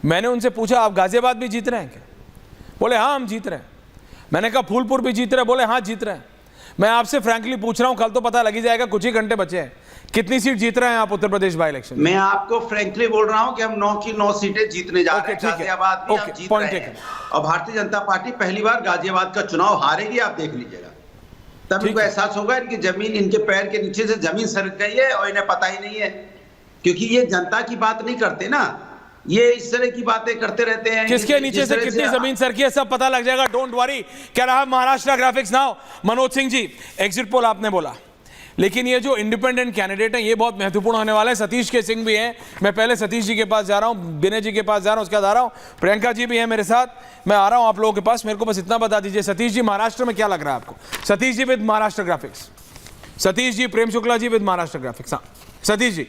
मैंने उनसे पूछा आप गाजियाबाद भी जीत रहे हैं क्या? बोले हाँ हम जीत रहे हैं। मैंने कहा फूलपुर भी जीत रहे हैं? बोले हाँ जीत रहे हैं। मैं आपसे फ्रैंकली पूछ रहा हूं, कल तो पता लग ही जाएगा, कुछ ही घंटे बचे हैं, कितनी सीट जीत रहे हैं आप उत्तर प्रदेश बाई इलेक्शन? मैं आपको फ्रैंकली बोल रहा हूं कि हम 9 की 9 सीटें जीतने जा रहे हैं। गाजियाबाद में हम जीत रहे हैं और भारतीय जनता पार्टी पहली बार गाजियाबाद का चुनाव हारेगी, आप देख लीजिएगा। तब इनको एहसास होगा इनकी जमीन, इनके पैर के नीचे से जमीन सरक गई है और इन्हें पता ही नहीं है, क्योंकि ये जनता की बात नहीं करते ना, ये इस तरह की बातें करते रहते हैं। किसके नीचे से कितनी जमीन सरकी है सब पता लग जाएगा, डोंट वरी। क्या रहा Maharashtra graphics now? Manoj Singh ji, exit poll आपने बोला, लेकिन ये जो इंडिपेंडेंट कैंडिडेट हैं ये बहुत महत्वपूर्ण होने वाले हैं। सतीश के सिंह भी हैं, मैं पहले सतीश जी के पास जा रहा हूं, विनय जी के पास जा रहा हूं, उसके बाद आ रहा हूं, प्रियंका जी भी हैं मेरे साथ, मैं आ रहा हूं आप लोगों के पास। मेरे को बस इतना बता दीजिए सतीश जी, महाराष्ट्र में क्या लग रहा है आपको? Satish ji with Maharashtra graphics, Satish ji, Prem Shukla ji with Maharashtra graphics. हाँ सतीश जी,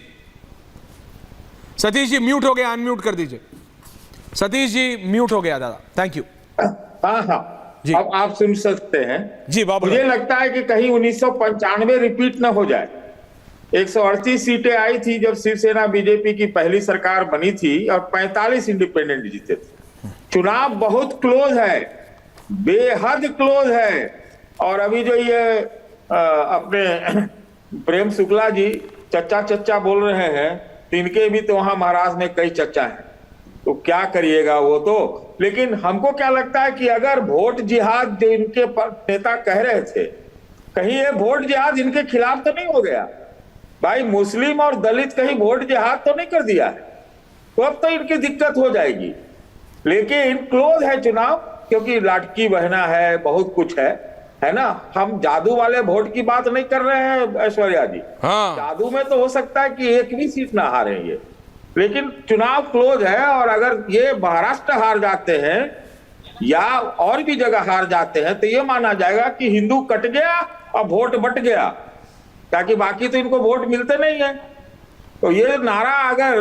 सतीश जी म्यूट हो गया, अनम्यूट कर दीजिए। सतीश जी म्यूट हो गया दादा, थैंक यू। हाँ हाँ जी, अब आप सुन सकते हैं जी बाबू। मुझे लगता है कि कहीं 1995 रिपीट न हो जाए। 138 सीटें आई थी जब शिवसेना बीजेपी की पहली सरकार बनी थी और 45 इंडिपेंडेंट जीते थे। चुनाव बहुत क्लोज है, बेहद क्लोज है। और अभी जो ये अपने प्रेम शुक्ला जी चच्चा चच्चा बोल रहे हैं, इनके भी तो वहां महाराष्ट्र में कई चच्चा हैं, तो क्या करिएगा वो तो। लेकिन हमको क्या लगता है कि अगर वोट जिहाद जो इनके नेता कह रहे थे, कहीं ये वोट जिहाद इनके खिलाफ तो नहीं हो गया? भाई मुस्लिम और दलित कहीं वोट जिहाद तो नहीं कर दिया है? तो अब तो इनकी दिक्कत हो जाएगी। लेकिन क्लोज है चुनाव, क्योंकि लाटकी बहना है, बहुत कुछ है ना। हम जादू वाले वोट की बात नहीं कर रहे हैं ऐश्वर्या जी। हाँ। जादू में तो हो सकता है कि एक भी सीट ना हारे ये, लेकिन चुनाव क्लोज है। और अगर ये महाराष्ट्र हार जाते हैं या और भी जगह हार जाते हैं तो ये माना जाएगा कि हिंदू कट गया और वोट बट गया, ताकि बाकी तो इनको वोट मिलते नहीं है। तो ये नारा अगर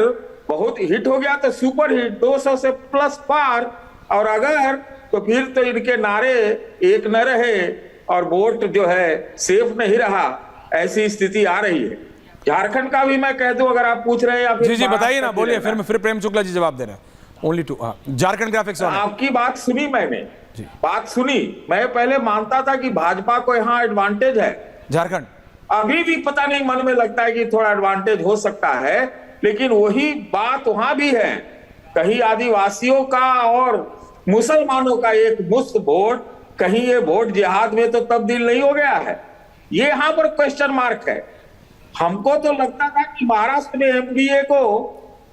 बहुत हिट हो गया तो सुपर हिट, 200 से प्लस पार। और अगर तो फिर तो इनके नारे एक न रहे और वोट जो है सेफ नहीं रहा, ऐसी स्थिति आ रही है। झारखंड का भी मैं कह दूं, अगर आप पूछ रहे हैं या फिर जी बताइए ना, बोलिए, फिर प्रेम शुक्ला जी जवाब दे रहे हैं। Only to Jharkhand graphics. आपकी बात सुनी मैंने, बात सुनी। मैं पहले मानता था कि भाजपा को यहाँ एडवांटेज है झारखंड, अभी भी पता नहीं मन में लगता है कि थोड़ा एडवांटेज हो सकता है, लेकिन वही बात वहां भी है। कहीं आदिवासियों का और मुसलमानों का एक मुश्त वोट, कहीं ये वोट जिहाद में तो तब्दील नहीं हो गया है? ये यहां पर क्वेश्चन मार्क है। हमको तो लगता था कि महाराष्ट्र में एमडीए को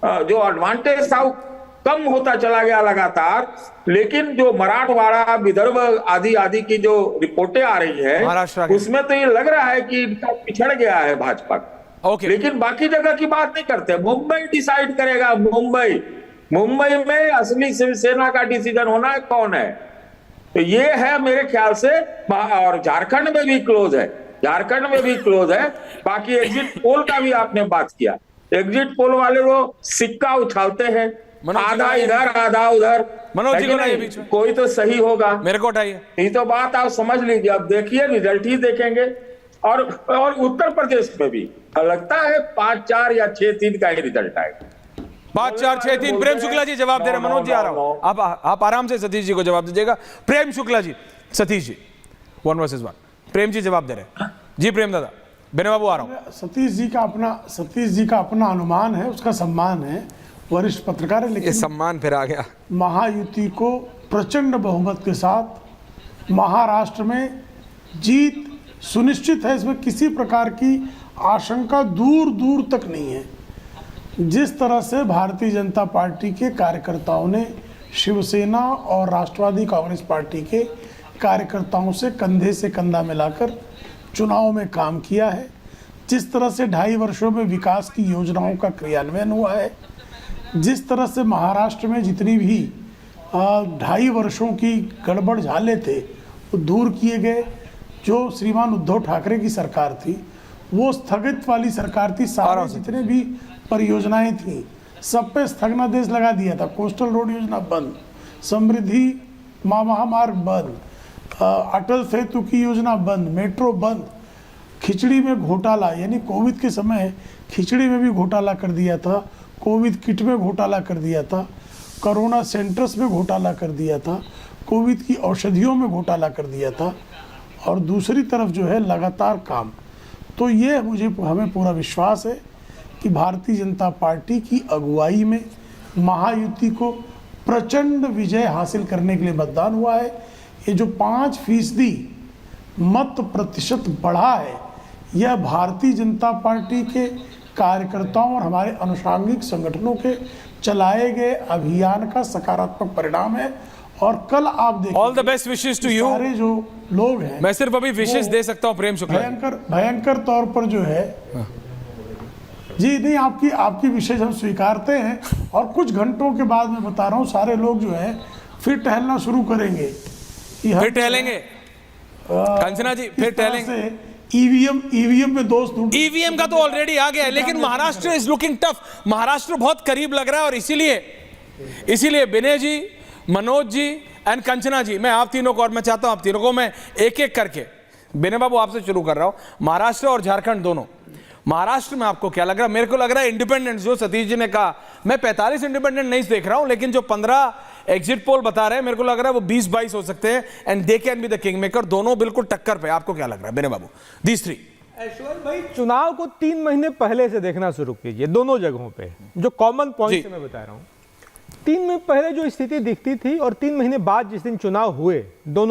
जो एडवांटेज था कम होता चला गया लगातार, लेकिन जो मराठवाड़ा, विदर्भ आदि आदि की जो रिपोर्टें आ रही है उसमें तो ये लग रहा है कि इनका पिछड़ गया है भाजपा। लेकिन बाकी जगह की बात नहीं करते। मुंबई डिसाइड करेगा। मुंबई में असली शिवसेना का डिसीजन होना है कौन है, तो ये है मेरे ख्याल से। और झारखंड में भी क्लोज है, झारखंड में भी क्लोज है। बाकी एग्जिट पोल का भी आपने बात किया, एग्जिट पोल वाले वो सिक्का उछालते हैं, आधा इधर आधा उधर। मनोज जी को लाइए बीच में, कोई तो सही होगा, मेरे को उठाइए। ये तो बात आप समझ लीजिए। अब देखिए रिजल्ट ही देखेंगे। और उत्तर प्रदेश में भी लगता है 5-4 या 6-3 का ही रिजल्ट आएगा। 5-4-6-3। प्रेम शुक्ला जी जवाब दे रहे हैं। मनोज जी आ रहा हूं, आप आराम से सतीश जी को जवाब दीजिएगा। प्रेम शुक्ला जी, सतीश जी 1 वर्सेस 1। प्रेम जी जवाब दे रहे हैं। जी प्रेम दादा, बेने बाबू आ रहा हूं। सतीश जी का अपना अनुमान है, उसका सम्मान है, वरिष्ठ पत्रकार है, लेकिन सम्मान फिर आ गया। महायुति को प्रचंड बहुमत के साथ महाराष्ट्र में जीत सुनिश्चित है, इसमें किसी प्रकार की आशंका दूर दूर तक नहीं है। जिस तरह से भारतीय जनता पार्टी के कार्यकर्ताओं ने शिवसेना और राष्ट्रवादी कांग्रेस पार्टी के कार्यकर्ताओं से कंधा मिलाकर चुनाव में काम किया है, जिस तरह से 2.5 वर्षों में विकास की योजनाओं का क्रियान्वयन हुआ है, जिस तरह से महाराष्ट्र में जितनी भी 2.5 वर्षों की गड़बड़ झाले थे वो दूर किए गए। जो श्रीमान उद्धव ठाकरे की सरकार थी वो स्थगित वाली सरकार थी, सारे जितने भी परियोजनाएं थी सब पे स्थगनादेश लगा दिया था। कोस्टल रोड योजना बंद, समृद्धि महामार्ग बंद, अटल सेतु की योजना बंद, मेट्रो बंद, खिचड़ी में घोटाला, यानी कोविड के समय खिचड़ी में भी घोटाला कर दिया था, कोविड किट में घोटाला कर दिया था, कोरोना सेंटर्स में घोटाला कर दिया था, कोविड की औषधियों में घोटाला कर दिया था, और दूसरी तरफ जो है लगातार काम। तो ये हमें पूरा विश्वास है कि भारतीय जनता पार्टी की अगुवाई में महायुति को प्रचंड विजय हासिल करने के लिए मतदान हुआ है। ये जो 5% मत प्रतिशत बढ़ा है, यह भारतीय जनता पार्टी के कार्यकर्ताओं और हमारे अनुषांगिक संगठनों के चलाए गए अभियान का सकारात्मक परिणाम है। और कल आप देखिए, all the best wishes to you. सारे जो लोग हैं, मैं सिर्फ अभी विशेस दे सकता हूं प्रेम शुक्ला। भयंकर तौर पर जो है जी, नहीं, आपकी विशेष हम स्वीकारते हैं। और कुछ घंटों के बाद मैं बता रहा हूँ, सारे लोग जो है फिर टहलना शुरू करेंगे। फिर टहलेंगे कंचना जी, फिर टहलेंगे। ईवीएम में दोस्त ढूंढ, ईवीएम का तो ऑलरेडी आ गया है, लेकिन Maharashtra is looking tough. Maharashtra बहुत करीब लग रहा है, और इसीलिए विनय जी, मनोज जी एंड कंचना जी, मैं आप तीनों को, और मैं चाहता हूं आप तीनों को मैं एक एक करके, विनय बाबू आपसे शुरू कर रहा हूं। महाराष्ट्र और झारखंड दोनों, महाराष्ट्र में आपको क्या लग रहा है? मेरे को लग रहा है इंडिपेंडेंट, जो सतीश जी ने कहा, मैं 45 इंडिपेंडेंट नहीं देख रहा हूं, लेकिन जो 15 एग्जिट पोल बता रहे हैं, मेरे को लग रहा है वो 20-22 हो सकते हैं, and they can be the king maker. दोनों बिल्कुल टक्कर पे। आपको क्या लग रहा है विनय बाबू? These three. ऐश्वर्य भाई, चुनाव को 3 महीने पहले से देखना शुरू कीजिए दोनों जगहों पे। जो कॉमन पॉइंट मैं बता रहा हूं, 3 महीने पहले जो स्थिति दिखती थी और 3 महीने बाद जिस दिन चुनाव हुए, दोनों